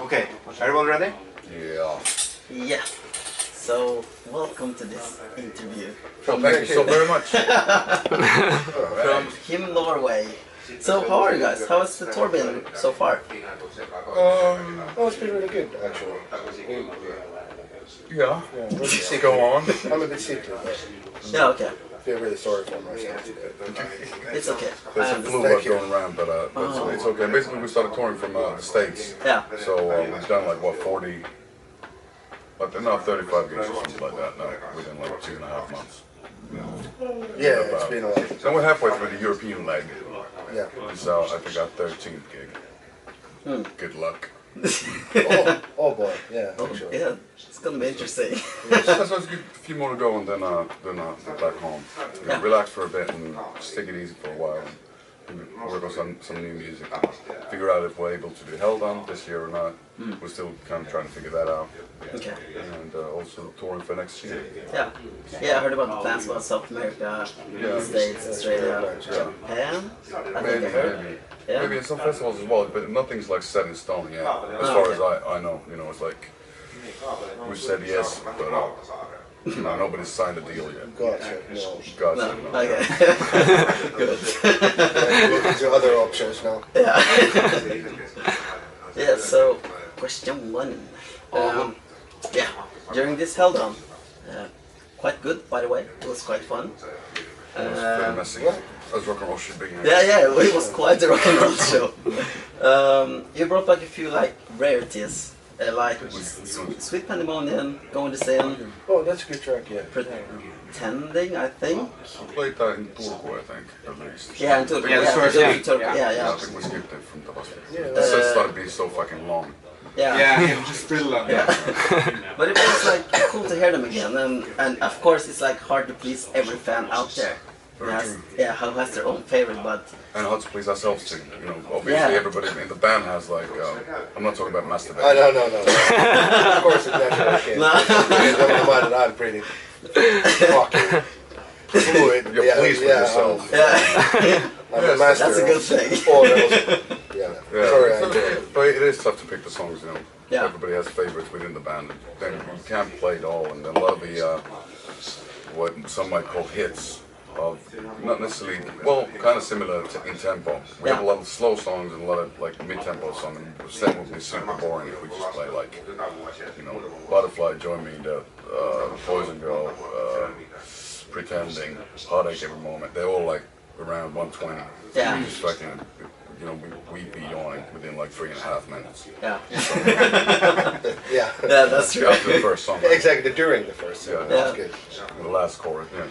Okay, everyone ready? Yeah. Yeah. So, welcome to this interview. Thank you so very much. From him, Norway. So, how are you guys? How has the tour been so far? Oh, it's been really good, actually. Yeah. Really Go on. I'm a bit sick, but Yeah, okay. I feel really sorry for myself. It's okay. There's I a flu understand. bug going around, but it's okay. Basically, we started touring from the States. Yeah. So we've done like, what, 40, but no, 35 gigs or something like that now, within like 2.5 months. Yeah, it's been a while. So we're halfway through the European leg. Yeah. So I think our 13th gig. Good luck. Oh boy, yeah, actually. Yeah, it's gonna be interesting. So it's a few more to go and then back home. You know, relax for a bit and just take it easy for a while. And work on some new music. Figure out if we're able to do Held On this year or not. We're still kind of trying to figure that out. Okay. And also touring for next year. Yeah. Yeah, I heard about the plans about South America, the States, Australia, Japan. I think I heard. Yeah. Maybe in some festivals as well, but nothing's like set in stone yet. As far as I know, you know, it's like we said yes, but you know, nobody's signed a deal yet. Gotcha, no. God No. said no. Okay. Good. Look into other options now. Yeah. Yeah. So, question one. Yeah. During this Held On, quite good, by the way. It was quite fun. It was pretty messy. As rock and roll should be. Yeah, yeah, it was quite a rock and roll show. You brought back a few like rarities, like Sweet Pandemonium, Going to Sin, Oh, that's a good track, yeah. Pretending, I think. We played that in Turku, I think, at least. Yeah, and Turku. Yeah, the first week. Yeah, I yeah. think we skipped it from the hospital. Yeah. The set started being so fucking long. Yeah. Yeah, it just still Yeah. But it was like cool to hear them again, and of course it's like hard to please every fan out there. Who has their own favorite, but And hard to please ourselves too. You know, obviously everybody in the band has like, I'm not talking about masturbation. Oh, no. Of course, it's naturally okay. No matter, I'm pretty fucking fluid. You're pleased with yourself. yeah, I'm a master. that's a good thing. Oh, yeah. Sorry, I enjoy it. But it is tough to pick the songs, you know. Yeah. Everybody has favorites within the band. Then you can't play it all, and a lot of the what some might call hits of not necessarily, well, kind of similar to in tempo. We have a lot of slow songs and a lot of like mid-tempo songs. And the set would be super boring if we just play like, you know, Butterfly, Join Me, the Poison Girl, Pretending, Heartache Every Moment. They're all like around 120. Yeah. We just fucking, you know, we'd be yawning within like 3.5 minutes. Yeah. Yeah. Yeah, that's true. After the first song. Exactly, during the first song. Yeah. That's good. The last chorus, yeah.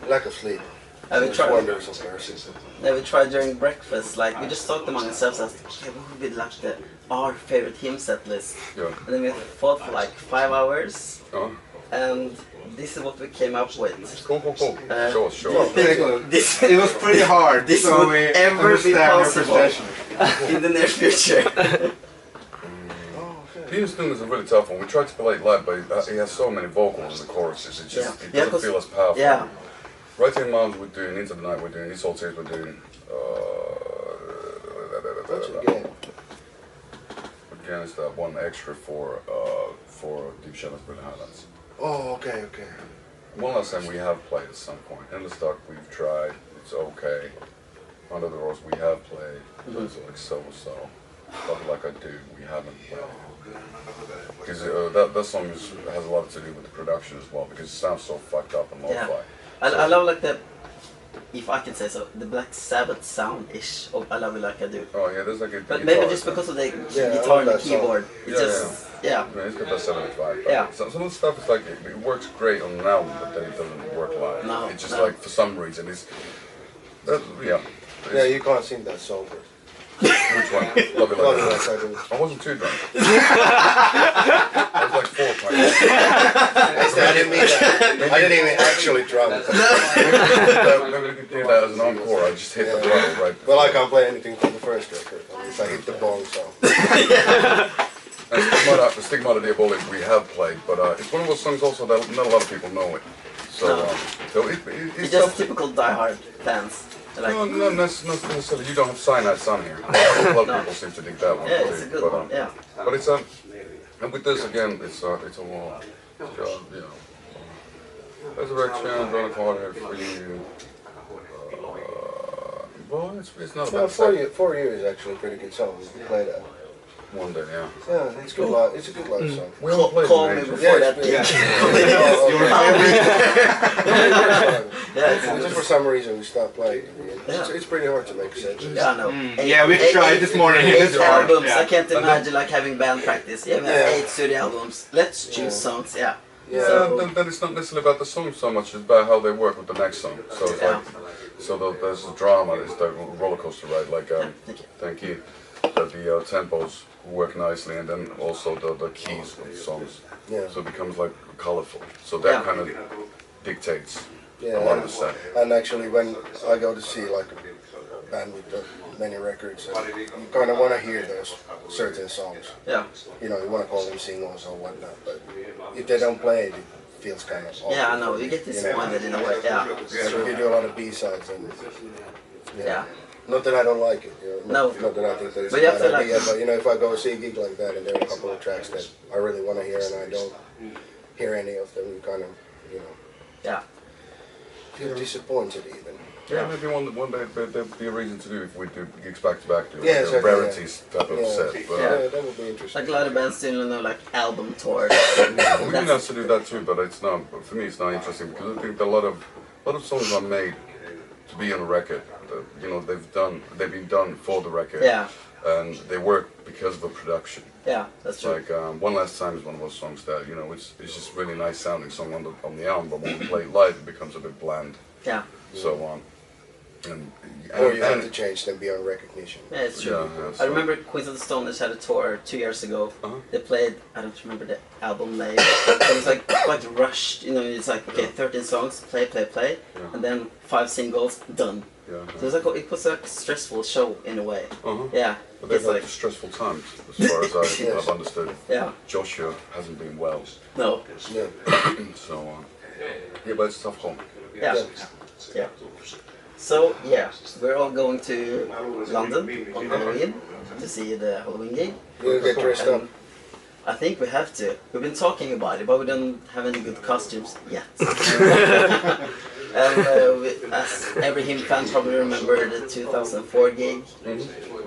Lack of sleep. Have you tried? Wonders of mercy. Yeah, we tried during breakfast. Like we just talked among ourselves as, okay, what would be like our favorite hymn set list? Yeah. And then we fought for like 5 hours, Oh, and this is what we came up with. cool. Show us. This It was pretty hard. This so would we ever be understand your possible frustration. in the near future. Peter's Doom is a really tough one. We tried to play it live, but he has so many vocals in the choruses. It just it doesn't feel as powerful. Yeah. Right Here Moms we're doing, Into the Night we're doing, These Old Tears we're doing. That's a game. Again, it's that one extra for Deep Shadows Brilliant Highlights. Oh, okay. One last time we have played at some point. Endless Dark we've tried. It's okay. Under the Rose we have played. It's like so. Love Like I Do we haven't played. Because that song has a lot to do with the production as well, because it sounds so fucked up and lo-fi. Yeah. I love like the, if I can say so, the Black Sabbath sound-ish of I Love You Like I Do. Oh yeah, there's like a But guitar, maybe just because of the I guitar love and the that song. keyboard. It's just, yeah. Yeah, it's got that 75. Yeah. Some of the stuff is like, it works great on an album, but then it doesn't work live. No, It's just no. like, for some reason, yeah. Yeah, you can't sing that song. Which one? Love You Love Like You I Like I Do. Do. I wasn't too drunk. I was like 4 pints. I didn't even actually drum. Maybe we could do that as an encore. I just hit the bottle right. Well, I can't play anything from the first record. At least I hit the bong, so. And Stigmata Diabolic we have played, but it's one of those songs also that not a lot of people know it. So, No. so It's it's just tough. typical diehard fans. Like, No, not necessarily. You don't have cyanide on here. A lot of people seem to dig that one. yeah, it's a good but, one. Yeah. But it's and with this again, it's a wall. You know, resurrection, run a quarter for you. Well, it's not No, bad. for you is actually a pretty good song. We can play that. One day, yeah. Yeah, it's good. Live. It's a good live song. We all played Call it me in ages. before that. Yeah, just for some reason we stopped playing. It's pretty hard to make sense. Yeah, I know. Yeah, we tried this morning. 8 albums. Yeah. I can't imagine like having band practice. Yeah, we have 8 studio albums. Let's choose songs. Yeah. Yeah, So- then it's not necessarily about the song so much, it's about how they work with the next song. So it's like, there's the drama, it's the roller coaster ride, like, thank you, that the tempos work nicely, and then also the keys of the songs. Yeah. So it becomes like colorful. So that kind of dictates a lot of the set. And actually, when I go to see like a band with many records, you kind of want to hear those certain songs. Yeah. You know, you want to call them singles or whatnot, but if they don't play it, it feels kind of awkward. Yeah, I know. You get disappointed in a way. Yeah. So we do a lot of B-sides and Yeah. not that I don't like it, you know, No. not that I think that it's But a you bad have to idea, like- but you know, if I go see a gig like that and there are a couple of tracks that I really want to hear and I don't hear any of them, you kind of, you know, Yeah. feel disappointed even. Yeah, maybe one day there'd be a reason to do if we do gigs back to back, do Yeah, like a exactly, rarities type of set. But Yeah, that would be interesting. Like a lot of bands still know like album tours. we can also do that too, but it's not. For me, it's not interesting because I think that a lot of songs are made to be on a record. You know, they've been done for the record. Yeah. And they work because of the production. Yeah, that's true. Like One Last Time is one of those songs that it's just really nice sounding song on the album, but when we play it live, it becomes a bit bland. Yeah. So Or you have to change them beyond recognition. Yeah, it's true. Yeah, I remember Queens of the Stone Age had a tour 2 years ago. They played, I don't remember the album name, but it was like quite rushed. You know, it's like, okay, 13 songs, play, and then 5 singles, done. Yeah. So it was a stressful show in a way. Yeah. But they've It's had like, stressful times, as far as I've understood. yeah. Joshua hasn't been well, No. Yeah. so yeah, but it's a tough call. Yeah. Yeah. So, yeah, we're all going to London on Halloween to see the Halloween gig. We'll get dressed up. I think we have to. We've been talking about it, but we don't have any good costumes yet. And as every him fan probably remember the 2004 gig,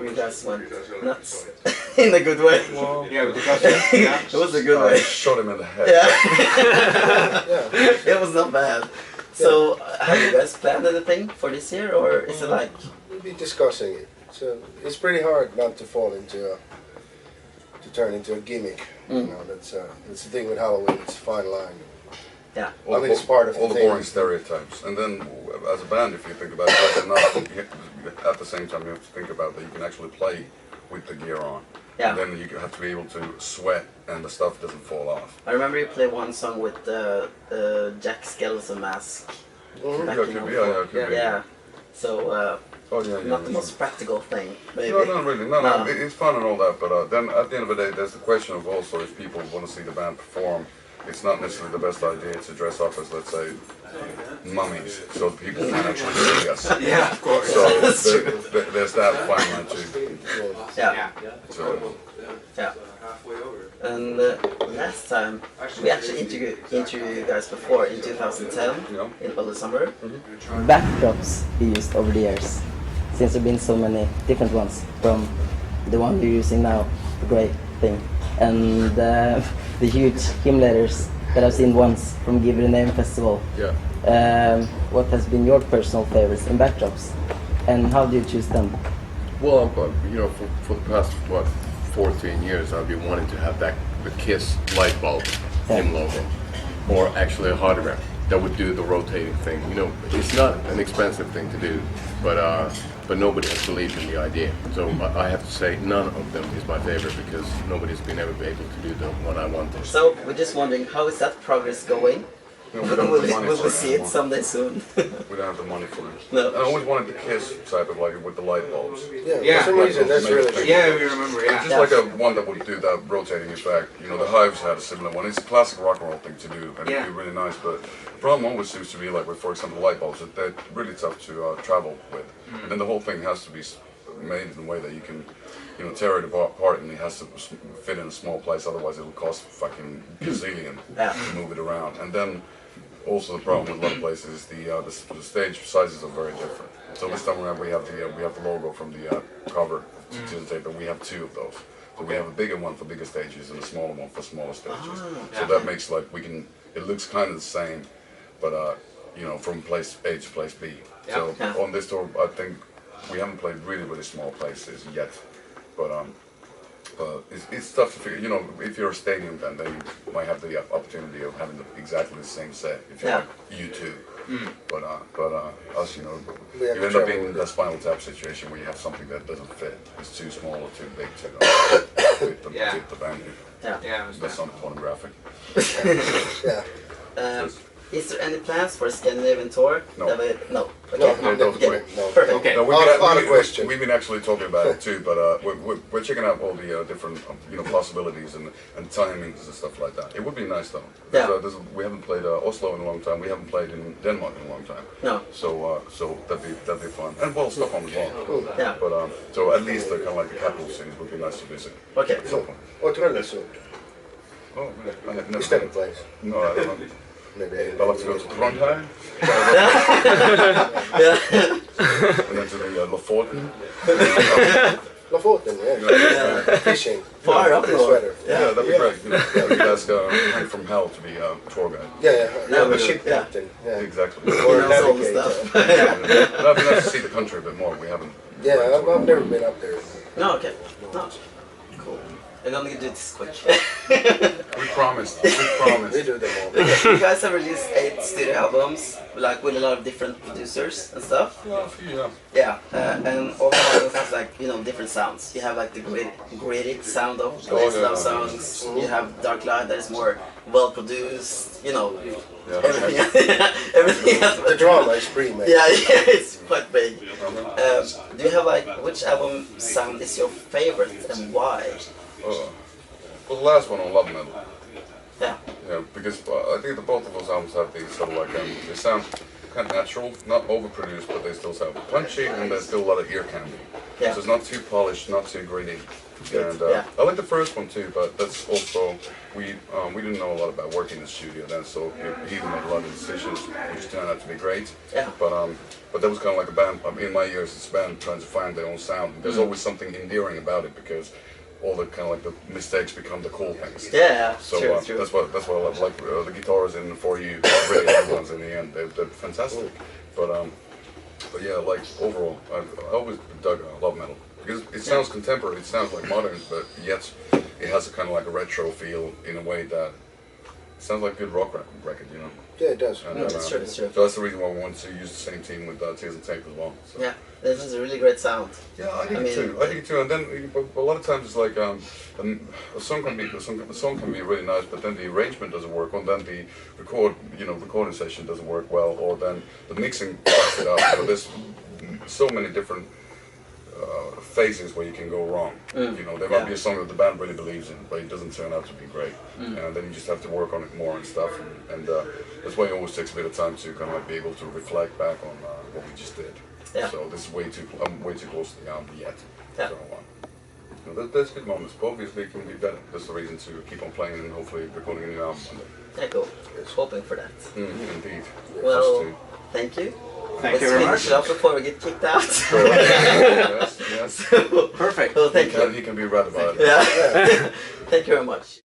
we guys went nuts in a good way. Yeah, with the costume. Yeah. It was a good I way. shot him in the head. Yeah. It was not bad. So, have you guys planned anything for this year, or is it like? We'll be discussing it. So it's pretty hard not to fall into to turn into a gimmick. You know, that's the thing with Halloween. It's a fine line. Yeah. I mean, it's part of all the the thing. boring stereotypes. And then, as a band, if you think about it, that's enough. At the same time, you have to think about that you can actually play with the gear on. Yeah. And then you have to be able to sweat, and the stuff doesn't fall off. I remember you played one song with Jack Skeleton mask. Mhm. back Yeah, in it could be. 04. Yeah, it could be. Yeah. So, Oh yeah, yeah. not the most practical thing, maybe. No, not really. No, No. it's fun and all that, but then at the end of the day, there's the question of also if people want to see the band perform, it's not necessarily the best idea to dress up as, let's say, mummies, so people can actually see us. Yeah, of course. So That's there's that fine line too. Yeah. So, Yeah. And last time, we actually interviewed you guys before in 2010 in Õllesummer. Backdrops you used over the years, since there have been so many different ones, from the one you're using now, the great thing, and the huge hymn letters that I've seen once from Give It a Name Festival. yeah. What has been your personal favorites in backdrops, and how do you choose them? Well, you know, for the past, 14 years, I've been wanting to have the KISS light bulb hymn logo, or actually a hologram that would do the rotating thing. You know, it's not an expensive thing to do, but nobody has believed in the idea. So I have to say none of them is my favorite because nobody's been able to do the one I wanted. So we're just wondering, how is that progress going? Will we see it someday soon? We don't have the money for it. No. I always wanted the Kiss type of like with the light bulbs. Yeah. For some reason, that's really Yeah, we remember. Yeah. Just like a one that would do that rotating effect. You know, the Hives had a similar one. It's a classic rock and roll thing to do, and it'd be really nice. But the problem always seems to be like with, for example, light bulbs, that they're really tough to travel with. And then the whole thing has to be made in a way that you can, you know, tear it apart, and it has to fit in a small place. Otherwise, it'll cost fucking gazillion to move it around. And then also the problem with a lot of places is the stage sizes are very different. So this time around we have the logo from the cover to the tape, and we have two of those. So we have a bigger one for bigger stages and a smaller one for smaller stages. So that makes like it looks kind of the same, but you know, from place A to place B. So on this tour, I think we haven't played really small places yet, but it's tough to figure. You know, if you're a stadium band, then you might have the opportunity of having exactly the same set. If you're like U2, but us, you know, you end up being in that Spinal Tap situation where you have something that doesn't fit. It's too small or too big to fit the band. Yeah. That's not pornographic. Is there any plans for a Scandinavian tour? No. No. Okay. no. Perfect. Okay. No, question. we've been actually talking about it too, but we're checking out all the different you know, possibilities and timings and stuff like that. It would be nice though. We haven't played Oslo in a long time. We haven't played in Denmark in a long time. No. So that'd be fun. And well, Stockholm as well. Yeah. But so at least kind of like the capital cities would be nice to visit. Okay. Or Trøndersodd. Oh, I had never. Is that a place? No, I don't know. Maybe. I like to go to Trondheim. And then to the Lofoten. Lofoten, yeah. Fishing. Far up north. Sweater. Yeah, that'd be great. You know, you guys Hank from Hell to be a tour guide. Yeah, a ship captain. Yeah. Exactly. Or Knows all the navigator. stuff. That'd be nice to see the country a bit more. We haven't. Yeah, I've never been up there. No, okay. No. Cool. I'm gonna do this quick. We promised. We promised. We do them all. You guys have released 8 studio albums, like with a lot of different producers and stuff. Yeah. And all the albums have like, you know, different sounds. You have like the gritty sound of Blaze Love songs. You have Dark Light that is more well produced. You know, everything. Everything has. The drama is pretty amazing. Yeah, it's quite big. Do you have like, which album sound is your favorite and why? Well, the last one on Love Metal. Yeah. Yeah, because I think that both of those albums have these sort of like they sound kind of natural, not overproduced, but they still sound punchy, and there's still a lot of ear candy. Yeah. So it's not too polished, not too gritty. And Yeah. I like the first one too, but that's also we didn't know a lot about working in the studio then, so he made a lot of decisions which turned out to be great. Yeah. But that was kind of like a band. In my years, this band trying to find their own sound. There's always something endearing about it because all the kind of like the mistakes become the cool things. Yeah, So true. that's what I love. Like the guitars in For You, really good ones in the end. They're fantastic. But yeah, like overall, I always dug Love Metal because it sounds contemporary. It sounds like modern, but yet it has a kind of like a retro feel in a way that sounds like a good rock record, you know. Yeah, it does. And, It's true. So that's the reason why we wanted to use the same team with Tears and Tape as well. So. Yeah, this is a really great sound. Yeah, I think it too. And then a lot of times it's like a song can be really nice, but then the arrangement doesn't work, or then the recording session doesn't work well, or then the mixing fucks it up. So there's so many different phases where you can go wrong. You know, there might be a song that the band really believes in, but it doesn't turn out to be great, and then you just have to work on it more and stuff. And that's why it always takes a bit of time to kind of like be able to reflect back on what we just did. Yeah. So this is I'm way too close to the album yet. Yeah. So, you know, there's good moments, but obviously it can be better. That's the reason to keep on playing and hopefully recording a new album one day. Yeah, cool. Hoping for that. Indeed. Well, Us too. thank you. Thank you very much. Let's finish it up before we get kicked out. Yes. Perfect. Well, thank you. He can be right about it. Yeah. Thank you very much.